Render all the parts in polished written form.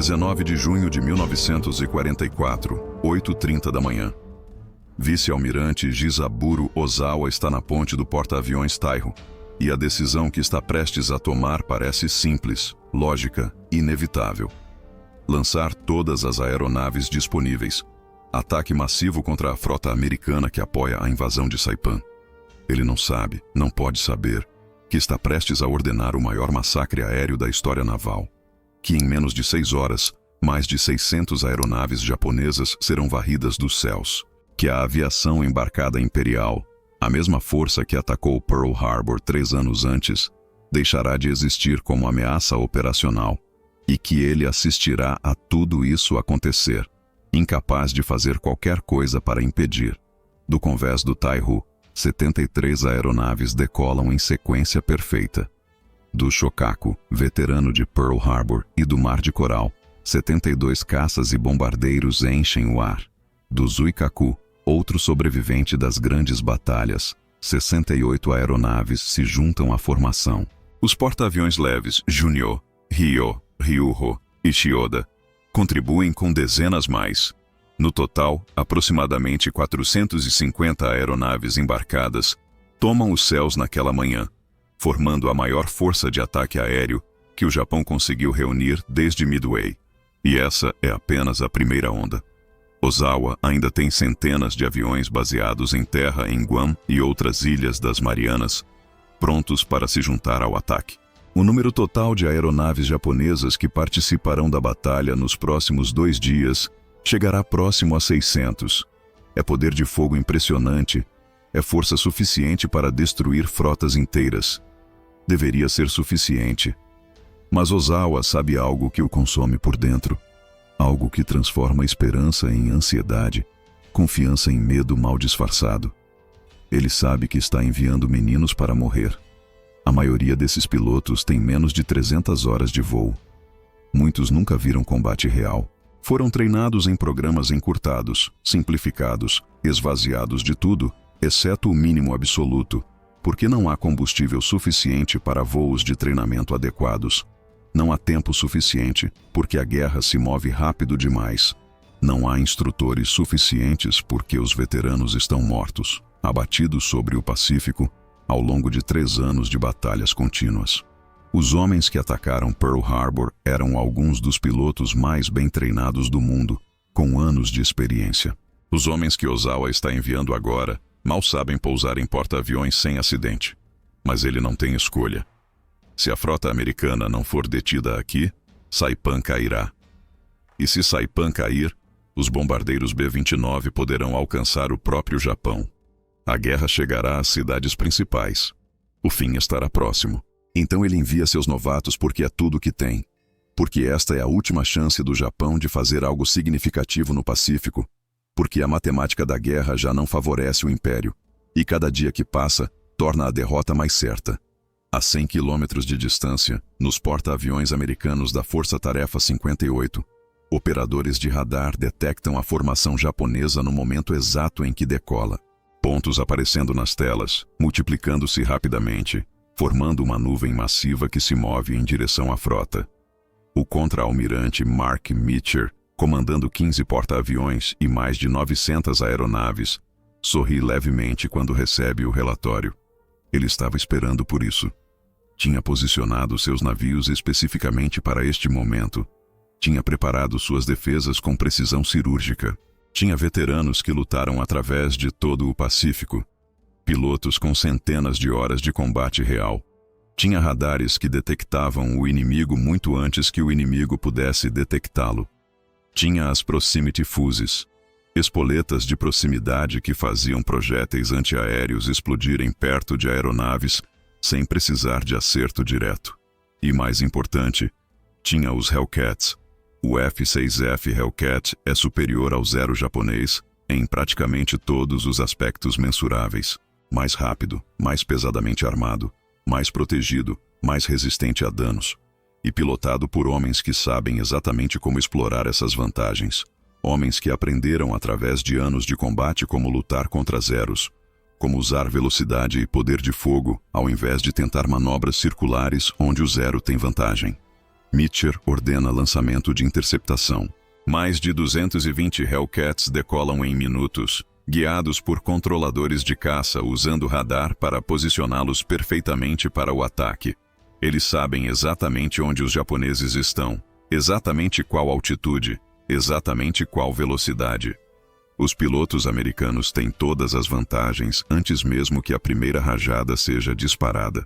19 de junho de 1944, 8h30 da manhã. Vice-almirante Jizaburo Ozawa está na ponte do porta-aviões Taiho, e a decisão que está prestes a tomar parece simples, lógica e inevitável. Lançar todas as aeronaves disponíveis. Ataque massivo contra a frota americana que apoia a invasão de Saipan. Ele não sabe, não pode saber, que está prestes a ordenar o maior massacre aéreo da história naval. Que em menos de 6 horas, mais de 600 aeronaves japonesas serão varridas dos céus. Que a aviação embarcada imperial, a mesma força que atacou Pearl Harbor 3 anos antes, deixará de existir como ameaça operacional, e que ele assistirá a tudo isso acontecer, incapaz de fazer qualquer coisa para impedir. Do convés do Taihu, 73 aeronaves decolam em sequência perfeita. Do Shokaku, veterano de Pearl Harbor, e do Mar de Coral, 72 caças e bombardeiros enchem o ar. Do Zuikaku, outro sobrevivente das grandes batalhas, 68 aeronaves se juntam à formação. Os porta-aviões leves Junyo, Ryo, Ryuho e Chiyoda contribuem com dezenas mais. No total, aproximadamente 450 aeronaves embarcadas tomam os céus naquela manhã, formando a maior força de ataque aéreo que o Japão conseguiu reunir desde Midway. E essa é apenas a primeira onda. Ozawa ainda tem centenas de aviões baseados em terra em Guam e outras ilhas das Marianas, prontos para se juntar ao ataque. O número total de aeronaves japonesas que participarão da batalha nos próximos 2 dias chegará próximo a 600. É poder de fogo impressionante, é força suficiente para destruir frotas inteiras. Deveria ser suficiente. Mas Ozawa sabe algo que o consome por dentro. Algo que transforma esperança em ansiedade, confiança em medo mal disfarçado. Ele sabe que está enviando meninos para morrer. A maioria desses pilotos tem menos de 300 horas de voo. Muitos nunca viram combate real. Foram treinados em programas encurtados, simplificados, esvaziados de tudo, exceto o mínimo absoluto, porque não há combustível suficiente para voos de treinamento adequados. Não há tempo suficiente, porque a guerra se move rápido demais. Não há instrutores suficientes porque os veteranos estão mortos, abatidos sobre o Pacífico, ao longo de 3 anos de batalhas contínuas. Os homens que atacaram Pearl Harbor eram alguns dos pilotos mais bem treinados do mundo, com anos de experiência. Os homens que Ozawa está enviando agora mal sabem pousar em porta-aviões sem acidente. Mas ele não tem escolha. Se a frota americana não for detida aqui, Saipan cairá. E se Saipan cair, os bombardeiros B-29 poderão alcançar o próprio Japão. A guerra chegará às cidades principais. O fim estará próximo. Então ele envia seus novatos porque é tudo o que tem. Porque esta é a última chance do Japão de fazer algo significativo no Pacífico. Porque a matemática da guerra já não favorece o Império. E cada dia que passa, torna a derrota mais certa. A 100 quilômetros de distância, nos porta-aviões americanos da Força Tarefa 58, operadores de radar detectam a formação japonesa no momento exato em que decola. Pontos aparecendo nas telas, multiplicando-se rapidamente, formando uma nuvem massiva que se move em direção à frota. O contra-almirante Mark Mitcher, comandando 15 porta-aviões e mais de 900 aeronaves, sorri levemente quando recebe o relatório. Ele estava esperando por isso. Tinha posicionado seus navios especificamente para este momento. Tinha preparado suas defesas com precisão cirúrgica. Tinha veteranos que lutaram através de todo o Pacífico. Pilotos com centenas de horas de combate real. Tinha radares que detectavam o inimigo muito antes que o inimigo pudesse detectá-lo. Tinha as Proximity Fuses, espoletas de proximidade que faziam projéteis antiaéreos explodirem perto de aeronaves sem precisar de acerto direto. E mais importante, tinha os Hellcats. O F-6F Hellcat é superior ao Zero japonês em praticamente todos os aspectos mensuráveis. Mais rápido, mais pesadamente armado, mais protegido, mais resistente a danos. E pilotado por homens que sabem exatamente como explorar essas vantagens. Homens que aprenderam através de anos de combate como lutar contra zeros, como usar velocidade e poder de fogo ao invés de tentar manobras circulares onde o zero tem vantagem. Mitchell ordena lançamento de interceptação. Mais de 220 Hellcats decolam em minutos, guiados por controladores de caça usando radar para posicioná-los perfeitamente para o ataque. Eles sabem exatamente onde os japoneses estão, exatamente qual altitude, exatamente qual velocidade. Os pilotos americanos têm todas as vantagens antes mesmo que a primeira rajada seja disparada.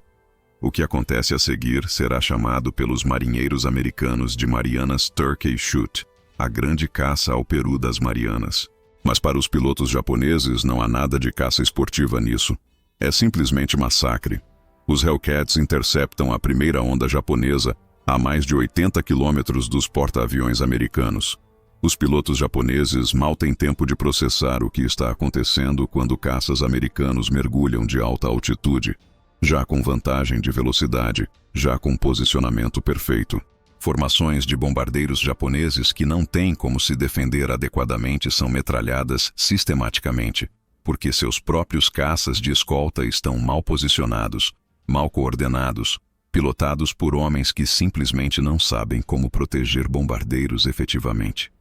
O que acontece a seguir será chamado pelos marinheiros americanos de Marianas Turkey Shoot, a grande caça ao Peru das Marianas. Mas para os pilotos japoneses não há nada de caça esportiva nisso. É simplesmente massacre. Os Hellcats interceptam a primeira onda japonesa a mais de 80 quilômetros dos porta-aviões americanos. Os pilotos japoneses mal têm tempo de processar o que está acontecendo quando caças americanos mergulham de alta altitude, já com vantagem de velocidade, já com posicionamento perfeito. Formações de bombardeiros japoneses que não têm como se defender adequadamente são metralhadas sistematicamente, porque seus próprios caças de escolta estão mal posicionados, mal coordenados, pilotados por homens que simplesmente não sabem como proteger bombardeiros efetivamente.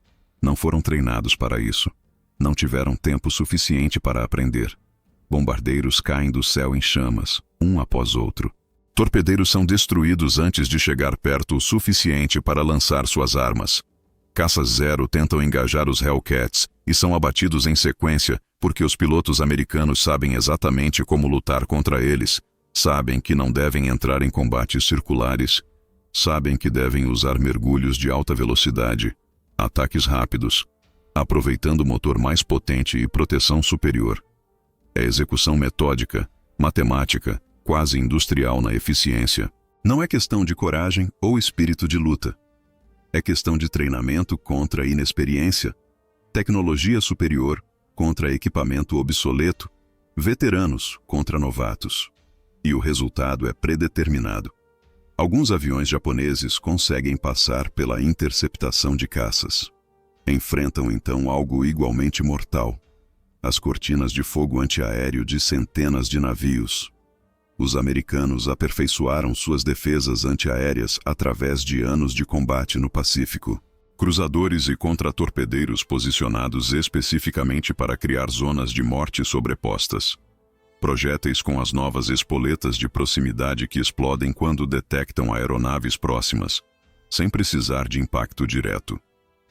Não foram treinados para isso. Não tiveram tempo suficiente para aprender. Bombardeiros caem do céu em chamas, um após outro. Torpedeiros são destruídos antes de chegar perto o suficiente para lançar suas armas. Caças Zero tentam engajar os Hellcats e são abatidos em sequência porque os pilotos americanos sabem exatamente como lutar contra eles, sabem que não devem entrar em combates circulares, sabem que devem usar mergulhos de alta velocidade, ataques rápidos, aproveitando o motor mais potente e proteção superior. É execução metódica, matemática, quase industrial na eficiência. Não é questão de coragem ou espírito de luta. É questão de treinamento contra inexperiência, tecnologia superior contra equipamento obsoleto, veteranos contra novatos. E o resultado é predeterminado. Alguns aviões japoneses conseguem passar pela interceptação de caças. Enfrentam então algo igualmente mortal: as cortinas de fogo antiaéreo de centenas de navios. Os americanos aperfeiçoaram suas defesas antiaéreas através de anos de combate no Pacífico. Cruzadores e contratorpedeiros posicionados especificamente para criar zonas de morte sobrepostas. Projéteis com as novas espoletas de proximidade que explodem quando detectam aeronaves próximas, sem precisar de impacto direto.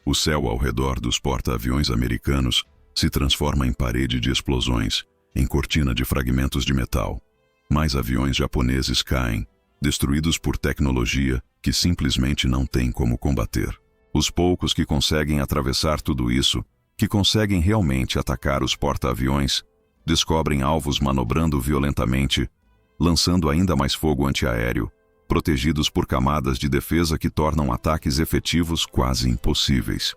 O céu ao redor dos porta-aviões americanos se transforma em parede de explosões, em cortina de fragmentos de metal. Mais aviões japoneses caem, destruídos por tecnologia que simplesmente não tem como combater. Os poucos que conseguem atravessar tudo isso, que conseguem realmente atacar os porta-aviões, descobrem alvos manobrando violentamente, lançando ainda mais fogo antiaéreo, protegidos por camadas de defesa que tornam ataques efetivos quase impossíveis.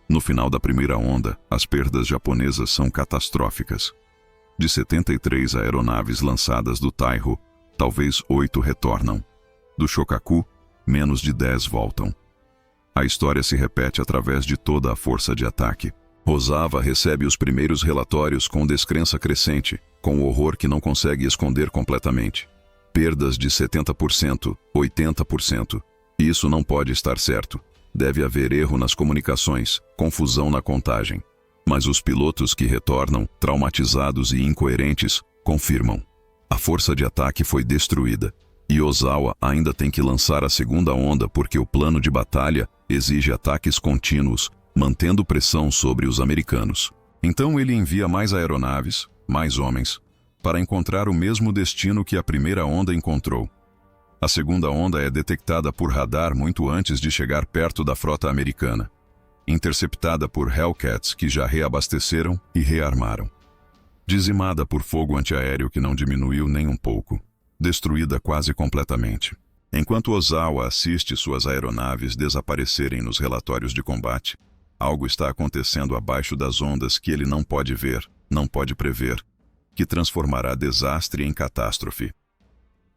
No final da primeira onda, as perdas japonesas são catastróficas. De 73 aeronaves lançadas do Taiho, talvez 8 retornam. Do Shokaku, menos de 10 voltam. A história se repete através de toda a força de ataque. Ozawa recebe os primeiros relatórios com descrença crescente, com o horror que não consegue esconder completamente. Perdas de 70%, 80%. Isso não pode estar certo. Deve haver erro nas comunicações, confusão na contagem. Mas os pilotos que retornam, traumatizados e incoerentes, confirmam: a força de ataque foi destruída. E Ozawa ainda tem que lançar a segunda onda porque o plano de batalha exige ataques contínuos, mantendo pressão sobre os americanos. Então ele envia mais aeronaves, mais homens, para encontrar o mesmo destino que a primeira onda encontrou. A segunda onda é detectada por radar muito antes de chegar perto da frota americana, interceptada por Hellcats que já reabasteceram e rearmaram. Dizimada por fogo antiaéreo que não diminuiu nem um pouco, destruída quase completamente. Enquanto Ozawa assiste suas aeronaves desaparecerem nos relatórios de combate, algo está acontecendo abaixo das ondas que ele não pode ver, não pode prever, que transformará desastre em catástrofe.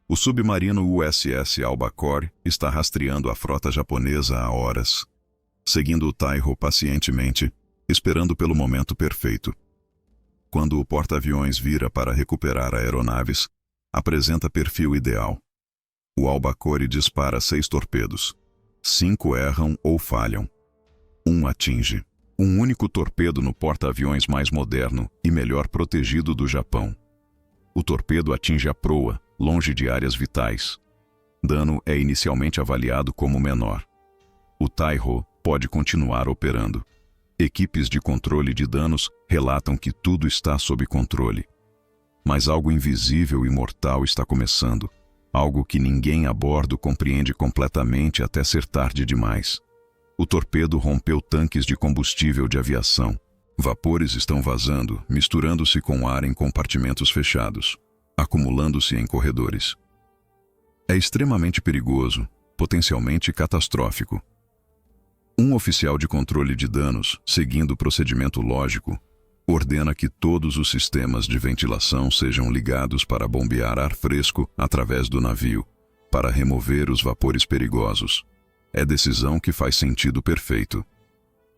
O submarino USS Albacore está rastreando a frota japonesa há horas, seguindo o Taiho pacientemente, esperando pelo momento perfeito. Quando o porta-aviões vira para recuperar aeronaves, apresenta perfil ideal. O Albacore dispara 6 torpedos, 5 erram ou falham. 1 atinge. Um único torpedo no porta-aviões mais moderno e melhor protegido do Japão. O torpedo atinge a proa, longe de áreas vitais. Dano é inicialmente avaliado como menor. O Taiho pode continuar operando. Equipes de controle de danos relatam que tudo está sob controle. Mas algo invisível e mortal está começando. Algo que ninguém a bordo compreende completamente até ser tarde demais. O torpedo rompeu tanques de combustível de aviação. Vapores estão vazando, misturando-se com ar em compartimentos fechados, acumulando-se em corredores. É extremamente perigoso, potencialmente catastrófico. Um oficial de controle de danos, seguindo o procedimento lógico, ordena que todos os sistemas de ventilação sejam ligados para bombear ar fresco através do navio, para remover os vapores perigosos. É decisão que faz sentido perfeito.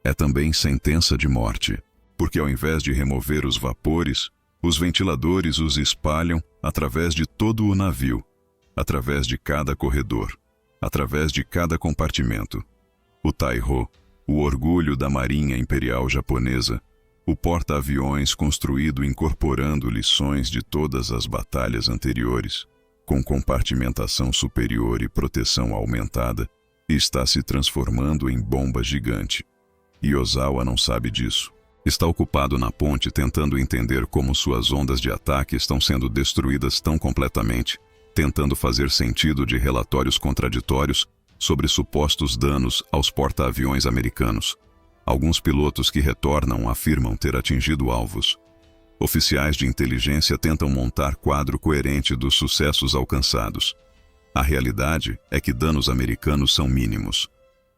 É também sentença de morte, porque ao invés de remover os vapores, os ventiladores os espalham através de todo o navio, através de cada corredor, através de cada compartimento. O Taiho, o orgulho da Marinha Imperial Japonesa, o porta-aviões construído incorporando lições de todas as batalhas anteriores, com compartimentação superior e proteção aumentada, está se transformando em bomba gigante. E Ozawa não sabe disso. Está ocupado na ponte tentando entender como suas ondas de ataque estão sendo destruídas tão completamente, tentando fazer sentido de relatórios contraditórios sobre supostos danos aos porta-aviões americanos. Alguns pilotos que retornam afirmam ter atingido alvos. Oficiais de inteligência tentam montar quadro coerente dos sucessos alcançados. A realidade é que danos americanos são mínimos.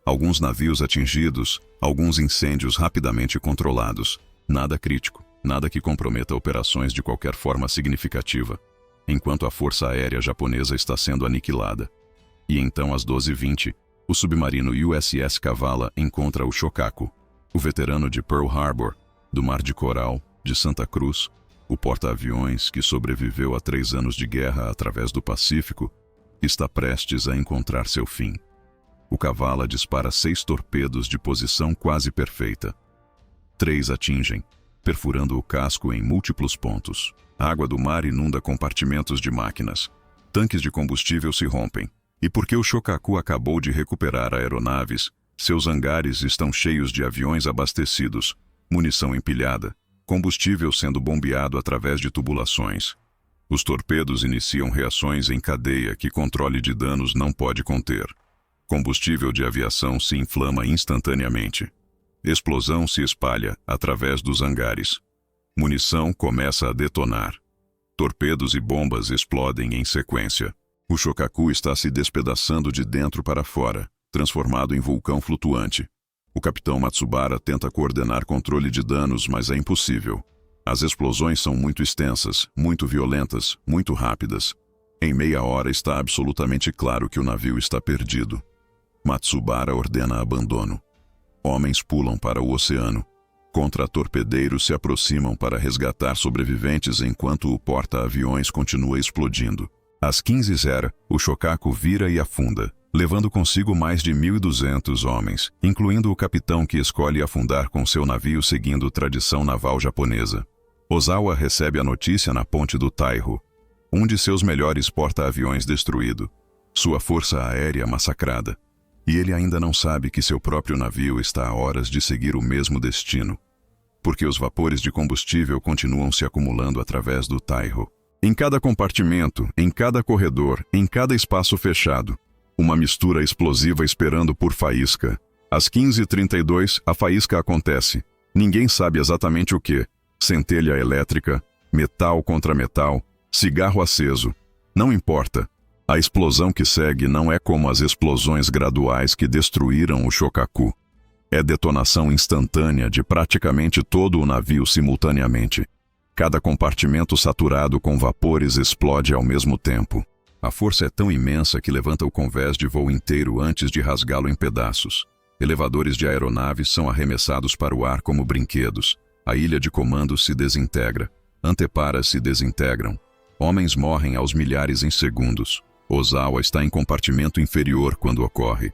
Alguns navios atingidos, alguns incêndios rapidamente controlados. Nada crítico, nada que comprometa operações de qualquer forma significativa, enquanto a força aérea japonesa está sendo aniquilada. E então às 12h20, o submarino USS Kavala encontra o Shokaku, o veterano de Pearl Harbor, do Mar de Coral, de Santa Cruz, o porta-aviões que sobreviveu a 3 anos de guerra através do Pacífico, está prestes a encontrar seu fim. O Kavala dispara 6 torpedos de posição quase perfeita. 3 atingem, perfurando o casco em múltiplos pontos. A água do mar inunda compartimentos de máquinas. Tanques de combustível se rompem. E porque o Shokaku acabou de recuperar aeronaves, seus hangares estão cheios de aviões abastecidos, munição empilhada, combustível sendo bombeado através de tubulações. Os torpedos iniciam reações em cadeia que controle de danos não pode conter. Combustível de aviação se inflama instantaneamente. Explosão se espalha através dos hangares. Munição começa a detonar. Torpedos e bombas explodem em sequência. O Shokaku está se despedaçando de dentro para fora, transformado em vulcão flutuante. O capitão Matsubara tenta coordenar controle de danos, mas é impossível. As explosões são muito extensas, muito violentas, muito rápidas. Em meia hora está absolutamente claro que o navio está perdido. Matsubara ordena abandono. Homens pulam para o oceano. Contra-torpedeiros se aproximam para resgatar sobreviventes enquanto o porta-aviões continua explodindo. Às 15h, o Shokaku vira e afunda, levando consigo mais de 1.200 homens, incluindo o capitão que escolhe afundar com seu navio seguindo tradição naval japonesa. Ozawa recebe a notícia na ponte do Taiho, um de seus melhores porta-aviões destruído, sua força aérea massacrada. E ele ainda não sabe que seu próprio navio está a horas de seguir o mesmo destino, porque os vapores de combustível continuam se acumulando através do Taiho. Em cada compartimento, em cada corredor, em cada espaço fechado, uma mistura explosiva esperando por faísca. Às 15h32, a faísca acontece. Ninguém sabe exatamente o que. Centelha elétrica, metal contra metal, cigarro aceso. Não importa. A explosão que segue não é como as explosões graduais que destruíram o Shokaku. É detonação instantânea de praticamente todo o navio simultaneamente. Cada compartimento saturado com vapores explode ao mesmo tempo. A força é tão imensa que levanta o convés de voo inteiro antes de rasgá-lo em pedaços. Elevadores de aeronaves são arremessados para o ar como brinquedos. A ilha de comando se desintegra. Anteparas se desintegram. Homens morrem aos milhares em segundos. Ozawa está em compartimento inferior quando ocorre.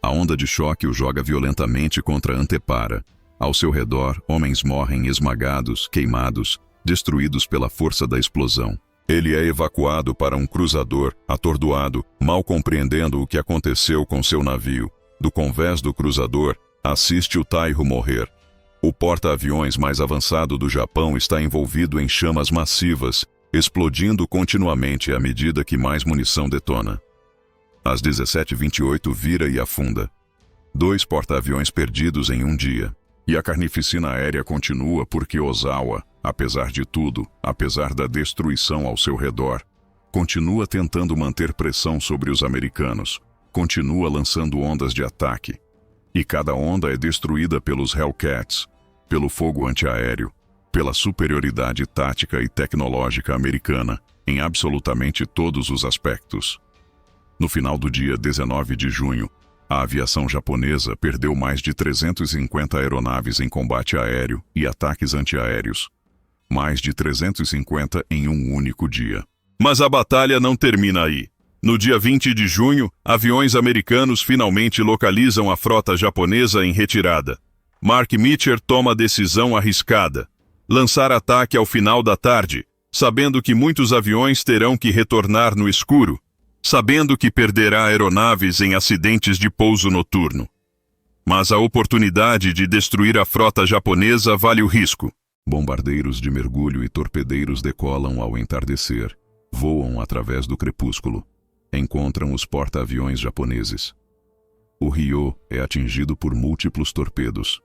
A onda de choque o joga violentamente contra Antepara. Ao seu redor, homens morrem esmagados, queimados, destruídos pela força da explosão. Ele é evacuado para um cruzador, atordoado, mal compreendendo o que aconteceu com seu navio. Do convés do cruzador, assiste o Taiho morrer. O porta-aviões mais avançado do Japão está envolvido em chamas massivas, explodindo continuamente à medida que mais munição detona. Às 17h28 vira e afunda. 2 porta-aviões perdidos em um dia. E a carnificina aérea continua porque Ozawa, apesar de tudo, apesar da destruição ao seu redor, continua tentando manter pressão sobre os americanos, continua lançando ondas de ataque. E cada onda é destruída pelos Hellcats, pelo fogo antiaéreo, pela superioridade tática e tecnológica americana em absolutamente todos os aspectos. No final do dia 19 de junho, a aviação japonesa perdeu mais de 350 aeronaves em combate aéreo e ataques antiaéreos. Mais de 350 em um único dia. Mas a batalha não termina aí. No dia 20 de junho, aviões americanos finalmente localizam a frota japonesa em retirada. Mark Mitcher toma a decisão arriscada: lançar ataque ao final da tarde, sabendo que muitos aviões terão que retornar no escuro, sabendo que perderá aeronaves em acidentes de pouso noturno. Mas a oportunidade de destruir a frota japonesa vale o risco. Bombardeiros de mergulho e torpedeiros decolam ao entardecer, voam através do crepúsculo, encontram os porta-aviões japoneses. O Ryo é atingido por múltiplos torpedos.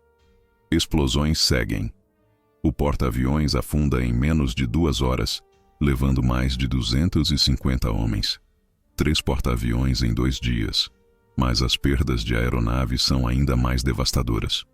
Explosões seguem. O porta-aviões afunda em menos de 2 horas, levando mais de 250 homens. 3 porta-aviões em 2 dias. Mas as perdas de aeronaves são ainda mais devastadoras.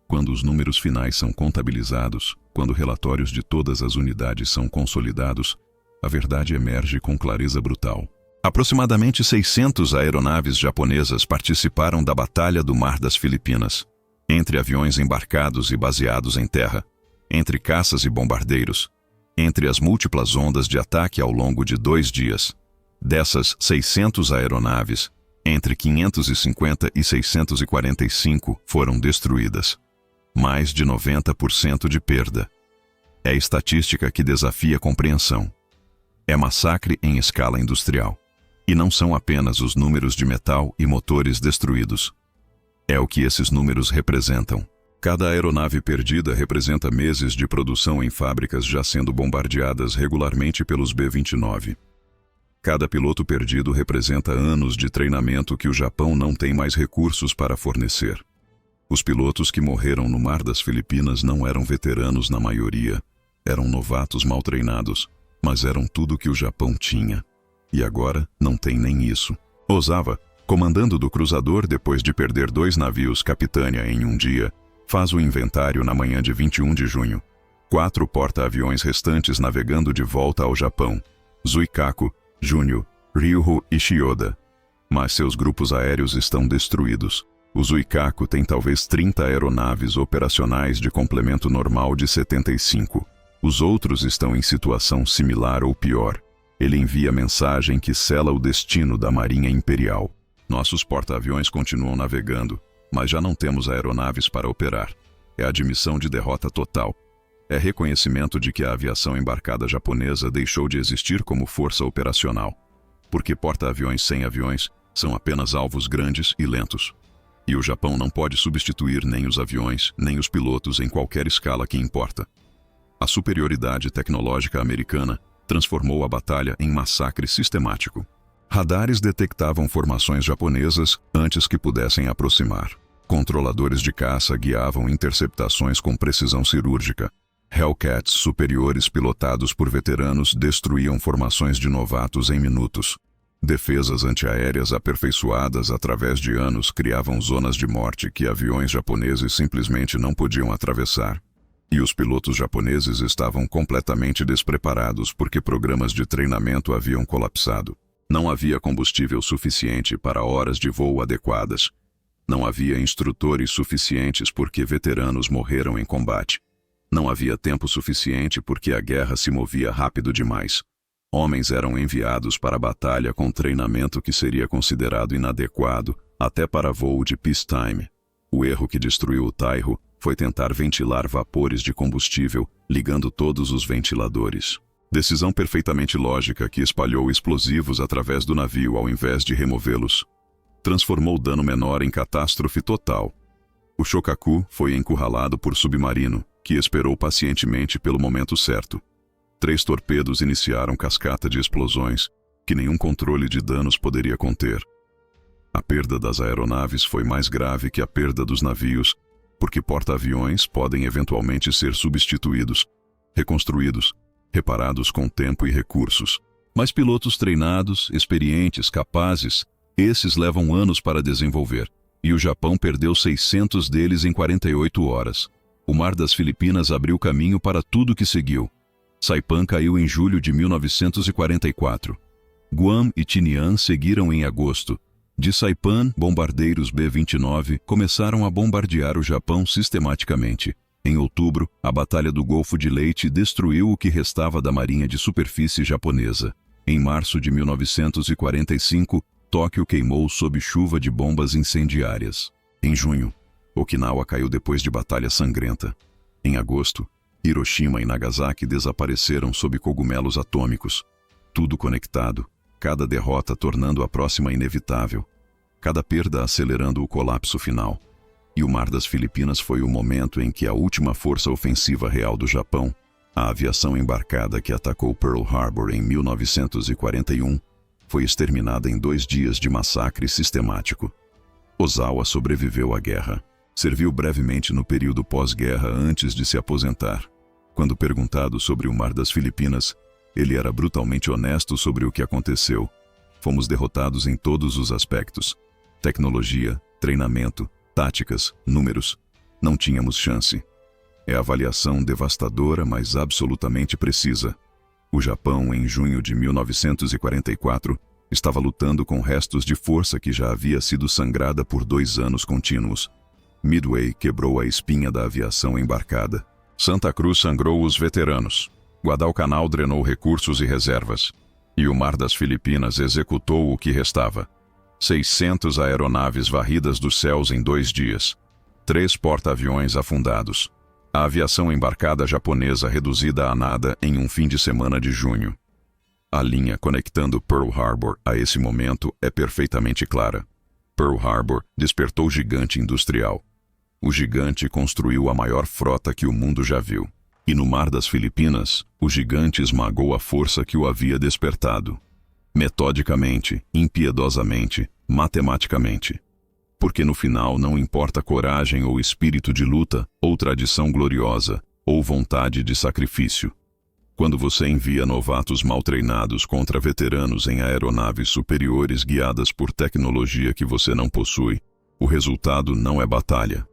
Quando os números finais são contabilizados, quando relatórios de todas as unidades são consolidados, a verdade emerge com clareza brutal. Aproximadamente 600 aeronaves japonesas participaram da Batalha do Mar das Filipinas, entre aviões embarcados e baseados em terra, entre caças e bombardeiros, entre as múltiplas ondas de ataque ao longo de 2 dias. Dessas 600 aeronaves, entre 550 e 645 foram destruídas. Mais de 90% de perda. É estatística que desafia a compreensão. É massacre em escala industrial. E não são apenas os números de metal e motores destruídos. É o que esses números representam. Cada aeronave perdida representa meses de produção em fábricas já sendo bombardeadas regularmente pelos B-29. Cada piloto perdido representa anos de treinamento que o Japão não tem mais recursos para fornecer. Os pilotos que morreram no Mar das Filipinas não eram veteranos na maioria, eram novatos mal treinados, mas eram tudo que o Japão tinha. E agora não tem nem isso. Ozawa, comandando do cruzador depois de perder 2 navios capitânia em um dia, faz o inventário na manhã de 21 de junho. 4 porta-aviões restantes navegando de volta ao Japão. Zuikaku, Júnior, Ryuho e Chiyoda. Mas seus grupos aéreos estão destruídos. O Zuikaku tem talvez 30 aeronaves operacionais de complemento normal de 75. Os outros estão em situação similar ou pior. Ele envia mensagem que sela o destino da Marinha Imperial. Nossos porta-aviões continuam navegando, mas já não temos aeronaves para operar. É admissão de derrota total. É reconhecimento de que a aviação embarcada japonesa deixou de existir como força operacional. Porque porta-aviões sem aviões são apenas alvos grandes e lentos. E o Japão não pode substituir nem os aviões, nem os pilotos em qualquer escala que importa. A superioridade tecnológica americana transformou a batalha em massacre sistemático. Radares detectavam formações japonesas antes que pudessem aproximar. Controladores de caça guiavam interceptações com precisão cirúrgica. Hellcats superiores pilotados por veteranos destruíam formações de novatos em minutos. Defesas antiaéreas aperfeiçoadas através de anos criavam zonas de morte que aviões japoneses simplesmente não podiam atravessar. E os pilotos japoneses estavam completamente despreparados porque programas de treinamento haviam colapsado. Não havia combustível suficiente para horas de voo adequadas. Não havia instrutores suficientes porque veteranos morreram em combate. Não havia tempo suficiente porque a guerra se movia rápido demais. Homens eram enviados para a batalha com treinamento que seria considerado inadequado até para voo de peacetime. O erro que destruiu o Taiho foi tentar ventilar vapores de combustível, ligando todos os ventiladores. Decisão perfeitamente lógica que espalhou explosivos através do navio ao invés de removê-los. Transformou o dano menor em catástrofe total. O Shokaku foi encurralado por submarino, que esperou pacientemente pelo momento certo. 3 torpedos iniciaram cascata de explosões, que nenhum controle de danos poderia conter. A perda das aeronaves foi mais grave que a perda dos navios, porque porta-aviões podem eventualmente ser substituídos, reconstruídos, reparados com tempo e recursos. Mas pilotos treinados, experientes, capazes, esses levam anos para desenvolver, e o Japão perdeu 600 deles em 48 horas. O Mar das Filipinas abriu caminho para tudo que seguiu. Saipan caiu em julho de 1944. Guam e Tinian seguiram em agosto. De Saipan, bombardeiros B-29 começaram a bombardear o Japão sistematicamente. Em outubro, a Batalha do Golfo de Leyte destruiu o que restava da marinha de superfície japonesa. Em março de 1945, Tóquio queimou sob chuva de bombas incendiárias. Em junho, Okinawa caiu depois de batalha sangrenta. Em agosto, Hiroshima e Nagasaki desapareceram sob cogumelos atômicos. Tudo conectado, cada derrota tornando a próxima inevitável, cada perda acelerando o colapso final. E o Mar das Filipinas foi o momento em que a última força ofensiva real do Japão, a aviação embarcada que atacou Pearl Harbor em 1941, foi exterminada em 2 dias de massacre sistemático. Ozawa sobreviveu à guerra. Serviu brevemente no período pós-guerra antes de se aposentar. Quando perguntado sobre o Mar das Filipinas, ele era brutalmente honesto sobre o que aconteceu. Fomos derrotados em todos os aspectos. Tecnologia, treinamento, táticas, números. Não tínhamos chance. É avaliação devastadora, mas absolutamente precisa. O Japão, em junho de 1944, estava lutando com restos de força que já havia sido sangrada por 2 anos contínuos. Midway quebrou a espinha da aviação embarcada. Santa Cruz sangrou os veteranos. Guadalcanal drenou recursos e reservas. E o Mar das Filipinas executou o que restava. 600 aeronaves varridas dos céus em 2 dias. 3 porta-aviões afundados. A aviação embarcada japonesa reduzida a nada em um fim de semana de junho. A linha conectando Pearl Harbor a esse momento é perfeitamente clara. Pearl Harbor despertou o gigante industrial. O gigante construiu a maior frota que o mundo já viu. E no Mar das Filipinas, o gigante esmagou a força que o havia despertado. Metodicamente, impiedosamente, matematicamente. Porque no final não importa coragem ou espírito de luta, ou tradição gloriosa, ou vontade de sacrifício. Quando você envia novatos mal treinados contra veteranos em aeronaves superiores guiadas por tecnologia que você não possui, o resultado não é batalha,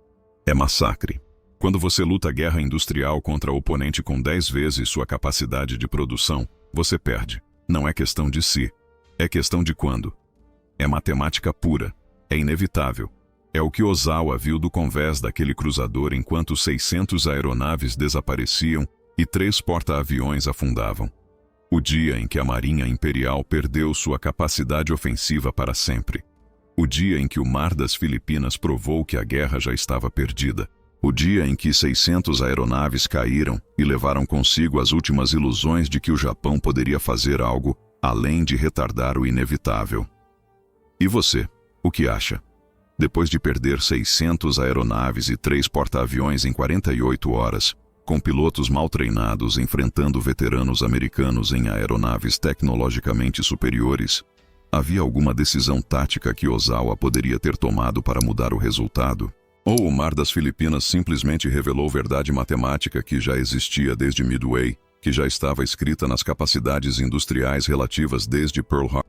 é massacre. Quando você luta guerra industrial contra oponente com 10 vezes sua capacidade de produção, você perde. Não é questão de se, é questão de quando. É matemática pura, é inevitável. É o que Ozawa viu do convés daquele cruzador enquanto 600 aeronaves desapareciam e 3 porta-aviões afundavam. O dia em que a Marinha Imperial perdeu sua capacidade ofensiva para sempre. O dia em que o Mar das Filipinas provou que a guerra já estava perdida. O dia em que 600 aeronaves caíram e levaram consigo as últimas ilusões de que o Japão poderia fazer algo além de retardar o inevitável. E você, o que acha? Depois de perder 600 aeronaves e 3 porta-aviões em 48 horas, com pilotos mal treinados enfrentando veteranos americanos em aeronaves tecnologicamente superiores, havia alguma decisão tática que Ozawa poderia ter tomado para mudar o resultado? Ou o Mar das Filipinas simplesmente revelou verdade matemática que já existia desde Midway, que já estava escrita nas capacidades industriais relativas desde Pearl Harbor?